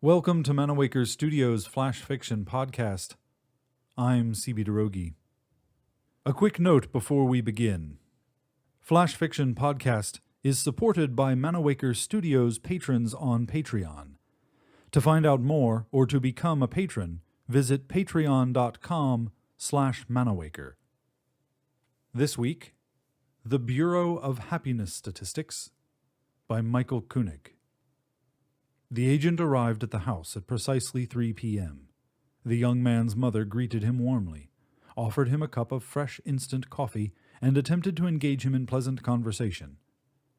Welcome to Manawaker Studios Flash Fiction Podcast. I'm CB Derogi. A quick note before we begin. Flash Fiction Podcast is supported by Manawaker Studios patrons on Patreon. To find out more or to become a patron, visit patreon.com/Manawaker. This week, The Bureau of Happiness Statistics by Michael Koenig. The agent arrived at the house at precisely 3 p.m. The young man's mother greeted him warmly, offered him a cup of fresh instant coffee, and attempted to engage him in pleasant conversation.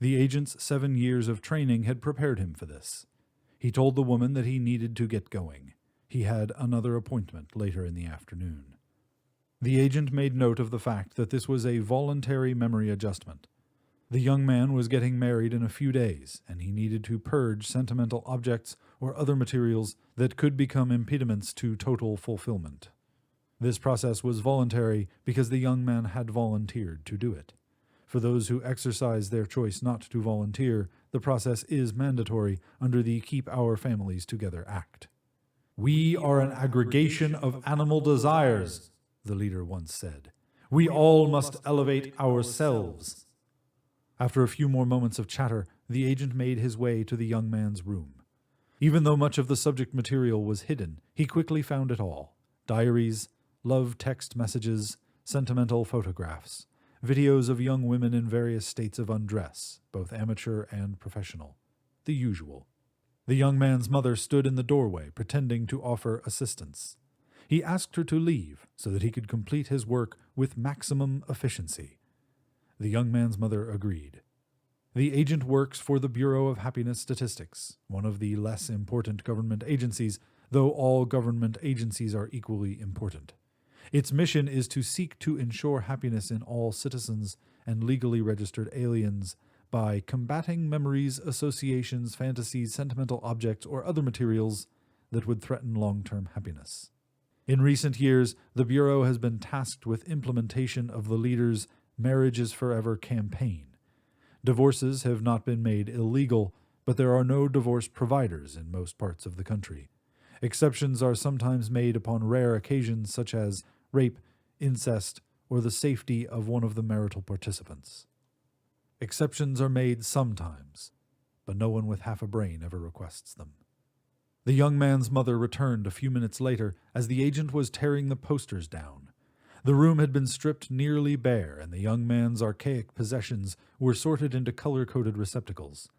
The agent's 7 years of training had prepared him for this. He told the woman that he needed to get going. He had another appointment later in the afternoon. The agent made note of the fact that this was a voluntary memory adjustment. The young man was getting married in a few days, and he needed to purge sentimental objects or other materials that could become impediments to total fulfillment. This process was voluntary because the young man had volunteered to do it. For those who exercise their choice not to volunteer, the process is mandatory under the Keep Our Families Together Act. "We are an aggregation of animal desires," the leader once said. "We all must elevate ourselves." After a few more moments of chatter, the agent made his way to the young man's room. Even though much of the subject material was hidden, he quickly found it all: diaries, love text messages, sentimental photographs, videos of young women in various states of undress, both amateur and professional. The usual. The young man's mother stood in the doorway, pretending to offer assistance. He asked her to leave so that he could complete his work with maximum efficiency. The young man's mother agreed. The agent works for the Bureau of Happiness Statistics, one of the less important government agencies, though all government agencies are equally important. Its mission is to seek to ensure happiness in all citizens and legally registered aliens by combating memories, associations, fantasies, sentimental objects, or other materials that would threaten long-term happiness. In recent years, the Bureau has been tasked with implementation of the leader's Marriage is Forever campaign. Divorces have not been made illegal, but there are no divorce providers in most parts of the country. Exceptions are sometimes made upon rare occasions such as rape, incest, or the safety of one of the marital participants. Exceptions are made sometimes, but no one with half a brain ever requests them. The young man's mother returned a few minutes later as the agent was tearing the posters down. The room had been stripped nearly bare, and the young man's archaic possessions were sorted into color-coded receptacles.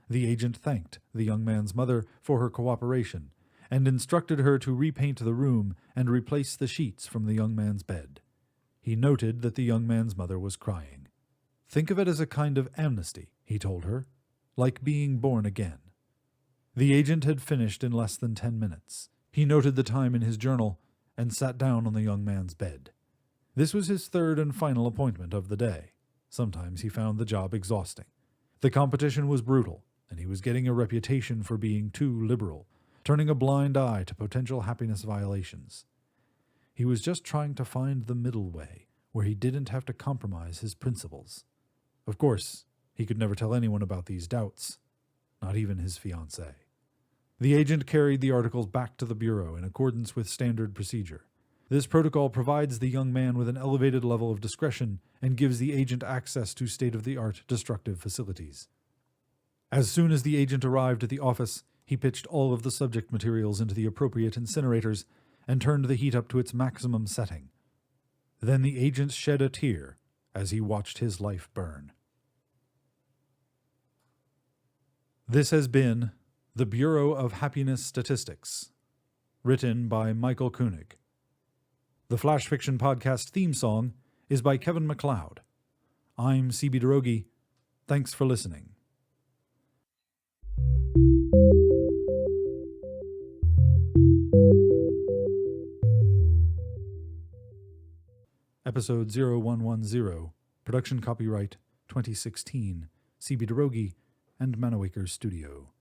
The agent thanked the young man's mother for her cooperation, and instructed her to repaint the room and replace the sheets from the young man's bed. He noted that the young man's mother was crying. "Think of it as a kind of amnesty," he told her, "like being born again." The agent had finished in less than 10 minutes. He noted the time in his journal and sat down on the young man's bed. This was his third and final appointment of the day. Sometimes he found the job exhausting. The competition was brutal, and he was getting a reputation for being too liberal, turning a blind eye to potential happiness violations. He was just trying to find the middle way, where he didn't have to compromise his principles. Of course, he could never tell anyone about these doubts, not even his fiancée. The agent carried the articles back to the Bureau in accordance with standard procedure. This protocol provides the young man with an elevated level of discretion and gives the agent access to state-of-the-art destructive facilities. As soon as the agent arrived at the office, he pitched all of the subject materials into the appropriate incinerators and turned the heat up to its maximum setting. Then the agent shed a tear as he watched his life burn. This has been The Bureau of Happiness Statistics, written by Michael Koenig. The Flash Fiction Podcast theme song is by Kevin MacLeod. I'm CB Derogi. Thanks for listening. Episode 0110, production copyright 2016, CB Derogi and Manawaker Studio.